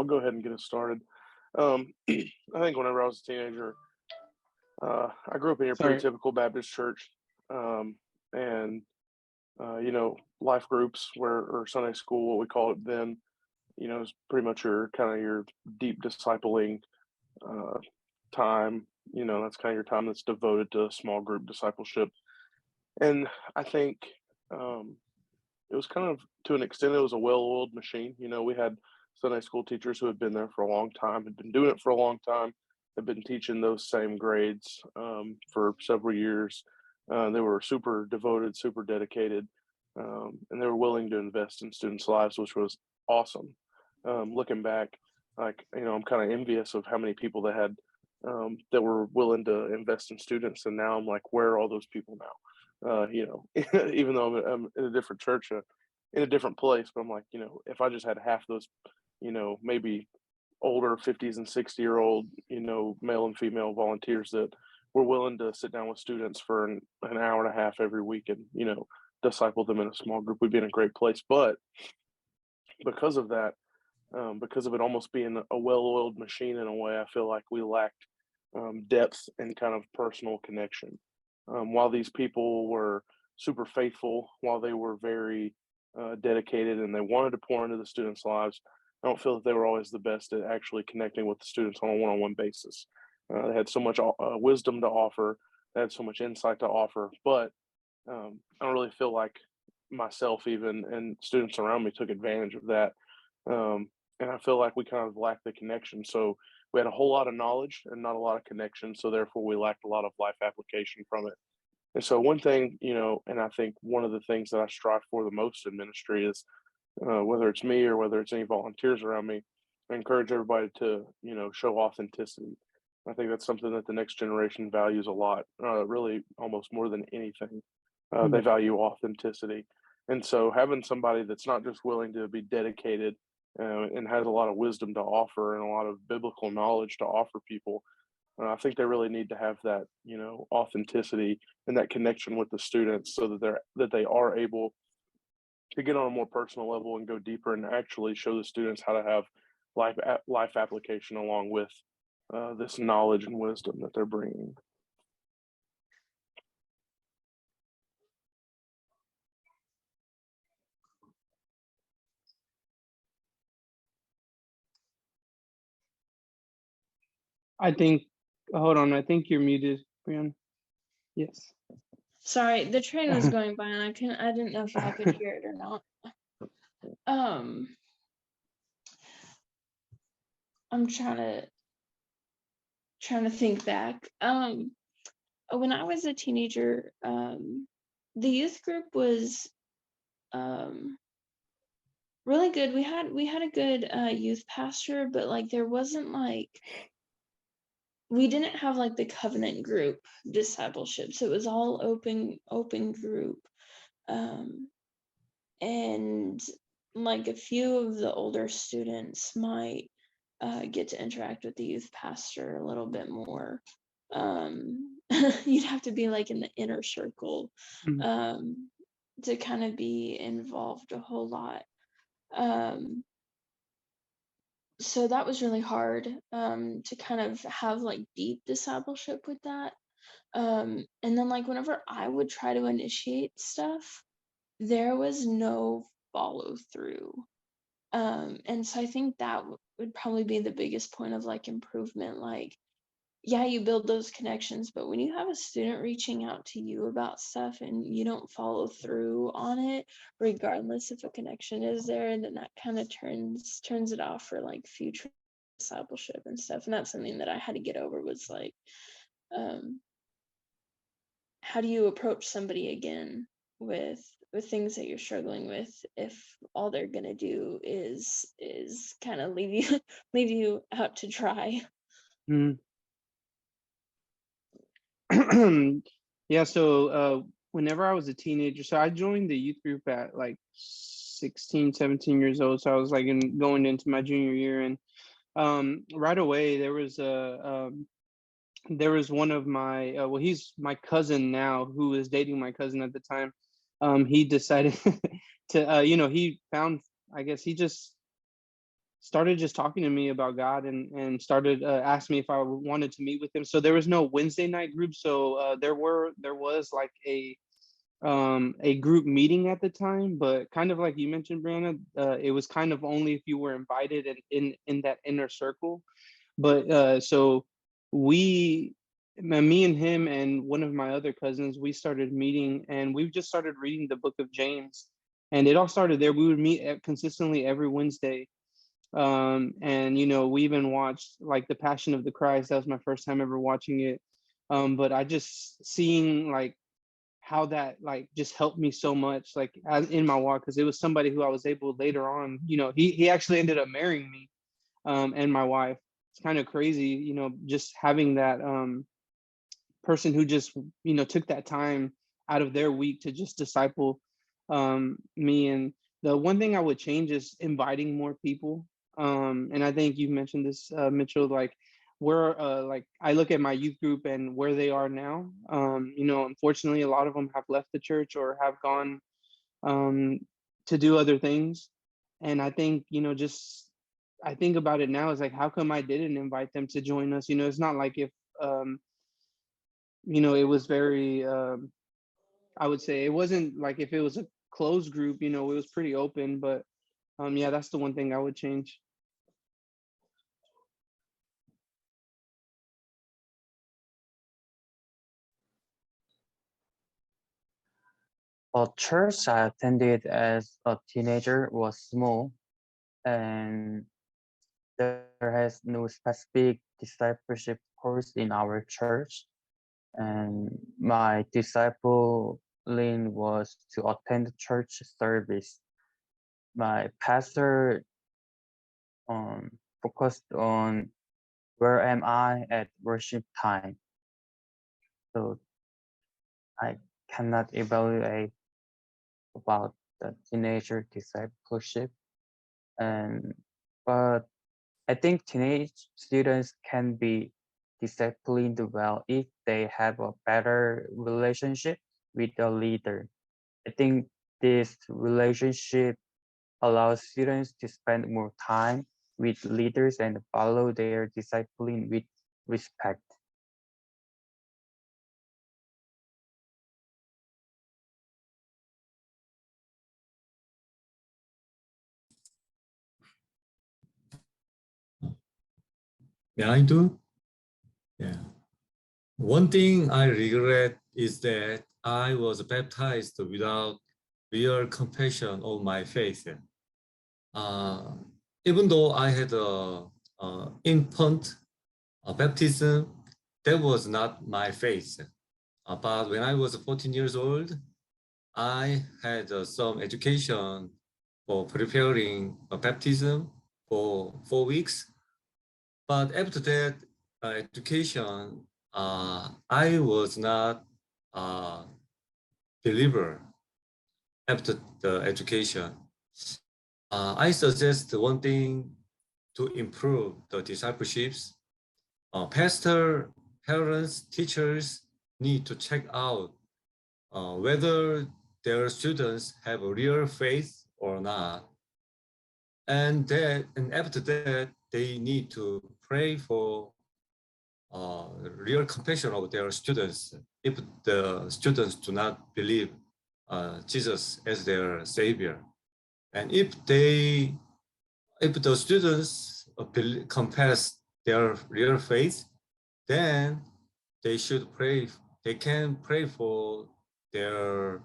I'll go ahead and get us started. I think whenever I was a teenager, I grew up in your pretty Sorry. typical Baptist church, and life groups or Sunday school, what we called it then, is pretty much your kind of your deep discipling uh, time. That's kind of your time that's devoted to small group discipleship. And I think um, it was kind of, to an extent, it was a well-oiled machine. We had Sunday school teachers who had been there for a long time, had been doing it for a long time, had been teaching those same grades for several years. They were super devoted, super dedicated, and they were willing to invest in students' lives, which was awesome. Looking back, I'm kind of envious of how many people they had that were willing to invest in students, and now I'm like, where are all those people now? Even though I'm in a different church, in a different place, but I'm like, if I just had half those, maybe older 50s and 60-year-old, male and female volunteers that were willing to sit down with students for an hour and a half every week and, disciple them in a small group, we'd be in a great place. But because of that, because of it almost being a well-oiled machine in a way, I feel like we lacked depth and kind of personal connection. While these people were super faithful, while they were very dedicated and they wanted to pour into the students' lives, I don't feel that they were always the best at actually connecting with the students on a one-on-one basis. They had so much wisdom to offer, they had so much insight to offer, but I don't really feel like myself even and students around me took advantage of that. And I feel like we kind of lacked the connection. So we had a whole lot of knowledge and not a lot of connection. So therefore, we lacked a lot of life application from it. And so one thing, and I think one of the things that I strive for the most in ministry is whether it's me or whether it's any volunteers around me, I encourage everybody to, show authenticity. I think that's something that the next generation values a lot, really almost more than anything. They Mm. value authenticity. And so having somebody that's not just willing to be dedicated and has a lot of wisdom to offer and a lot of biblical knowledge to offer people, I think they really need to have that, authenticity and that connection with the students so that they are able to get on a more personal level and go deeper and actually show the students how to have life application along with this knowledge and wisdom that they're bringing. I think, hold on, I think you're muted, Brian. Yes. Sorry, the train was going by and I didn't know if y'all could hear it or not. I'm trying to think back. When I was a teenager, the youth group was really good. We had a good youth pastor, but like there wasn't like we didn't have like the covenant group discipleship. So it was all open group. And like a few of the older students might get to interact with the youth pastor a little bit more. You'd have to be like in the inner circle Mhm. to kind of be involved a whole lot. Um, so that was really hard to kind of have like deep discipleship with that. And then like whenever I would try to initiate stuff, there was no follow through. And so I think that would probably be the biggest point of like improvement. Like, yeah, you build those connections, but when you have a student reaching out to you about stuff and you don't follow through on it, regardless if a connection is there, then that kind of turns it off for like future discipleship and stuff. And that's something that I had to get over was like, um, how do you approach somebody again with things that you're struggling with if all they're gonna do is kind of leave you leave you out to dry. Mm. Yeah, so whenever I was a teenager, so I joined the youth group at like 16, 17 years old. So I was like going into my junior year, and right away there was one of my well, he's my cousin now, who was dating my cousin at the time. He decided to he found, I guess he just started just talking to me about God, and started asking me if I wanted to meet with him. So there was no Wednesday night group. So there was like a group meeting at the time, but kind of like you mentioned, Brianna, it was kind of only if you were invited and in that inner circle. But so we, me and him and one of my other cousins, we started meeting, and we've just started reading the book of James. And it all started there. We would meet consistently every Wednesday. And we even watched like the Passion of the Christ. That was my first time ever watching it. But I just seeing like how that like just helped me so much, like as in my walk, because it was somebody who I was able later on, he actually ended up marrying me, and my wife. It's kind of crazy, just having that person who just took that time out of their week to just disciple me. And the one thing I would change is inviting more people. And I think you mentioned this, Mitchell, like where like I look at my youth group and where they are now. Unfortunately, a lot of them have left the church or have gone um, to do other things. And I think, just I think about it now is like, how come I didn't invite them to join us? It's not like if um, it was very I would say it wasn't like if it was a closed group, it was pretty open. But yeah, that's the one thing I would change. A church I attended as a teenager was small, and there has no specific discipleship course in our church. And my discipling was to attend church service. My pastor focused on where am I at worship time. So I cannot evaluate about the teenager discipleship. But I think teenage students can be disciplined well if they have a better relationship with the leader. I think this relationship allows students to spend more time with leaders and follow their discipline with respect. Yeah, I do. Yeah. One thing I regret is that I was baptized without real compassion of my faith. Uh, Even though I had a infant baptism, that was not my faith. But when I was 14 years old, I had some education for preparing a baptism for 4 weeks. But after that education, I was not a believer after the education. I suggest one thing to improve the discipleships. Pastor, parents, teachers need to check out whether their students have a real faith or not. And after that, they need to pray for real compassion of their students if the students do not believe Jesus as their savior. And if the students confess their real faith, then they should pray. They can pray for their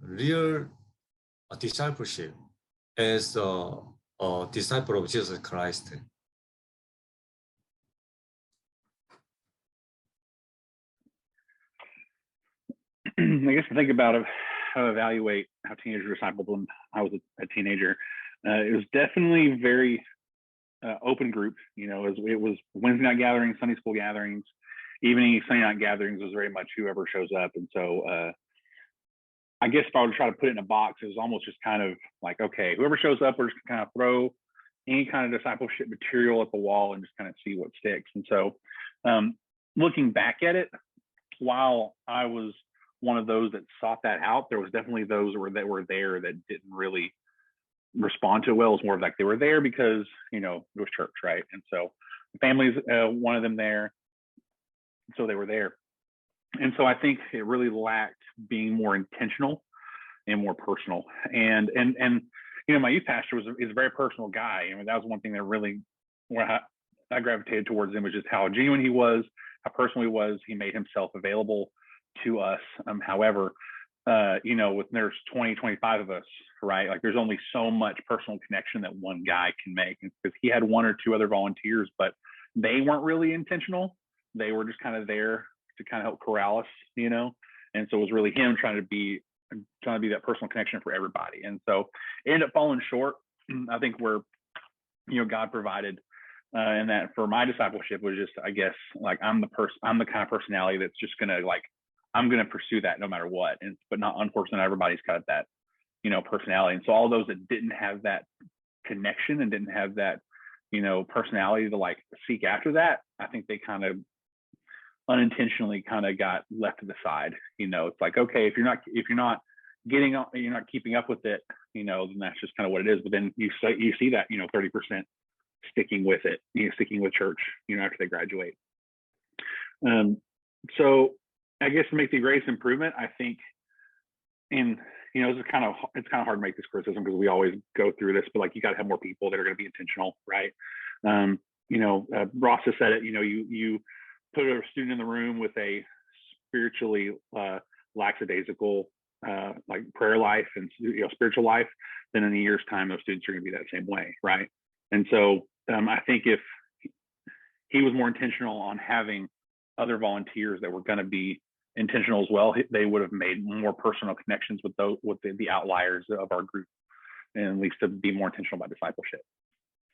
real discipleship as a disciple of Jesus Christ. I guess to think about how to evaluate how teenagers discipled when I was a teenager, it was definitely very open group. It was Wednesday night gatherings, Sunday school gatherings, evening Sunday night gatherings was very much whoever shows up. And so I guess if I were to try to put it in a box, it was almost just kind of like, okay, whoever shows up, we're just kind of throw any kind of discipleship material at the wall and just kind of see what sticks. And so looking back at it, while I was one of those that sought that out, there was definitely those that were there that didn't really respond to it well. It was more of like they were there because, you know, it was church, right? And so the families wanted them there, so they were there. And so I think it really lacked being more intentional and more personal. And you know, my youth pastor is a very personal guy. I mean, that was one thing that really, where I gravitated towards him, was just how genuine he was, how personal he was. He made himself available to us. However, you know, there's 20, 25 of us, right? Like there's only so much personal connection that one guy can make. Because he had one or two other volunteers, but they weren't really intentional. They were just kind of there to kind of help corral us, you know? And so it was really him trying to be that personal connection for everybody. And so it ended up falling short. I think where, you know, God provided and that for my discipleship was just, I guess, like I'm the kind of personality that's just gonna, like, I'm gonna pursue that no matter what. And but not, unfortunately, not everybody's got that, you know, personality. And so all those that didn't have that connection and didn't have that, you know, personality to like seek after that, I think they kind of unintentionally kind of got left to the side. You know, it's like, okay, if you're not getting up, you're not keeping up with it, you know, then that's just kind of what it is. But then you see that, you know, 30% sticking with it, you know, sticking with church, you know, after they graduate. So I guess to make the greatest improvement, I think, and you know, it's kind of hard to make this criticism because we always go through this, but like you got to have more people that are going to be intentional, right? You know, Ross has said it. You know, you put a student in the room with a spiritually lackadaisical like prayer life and, you know, spiritual life, then in a year's time those students are going to be that same way, right? And so I think if he was more intentional on having other volunteers that were going to be intentional as well, they would have made more personal connections with the outliers of our group, and at least to be more intentional about discipleship.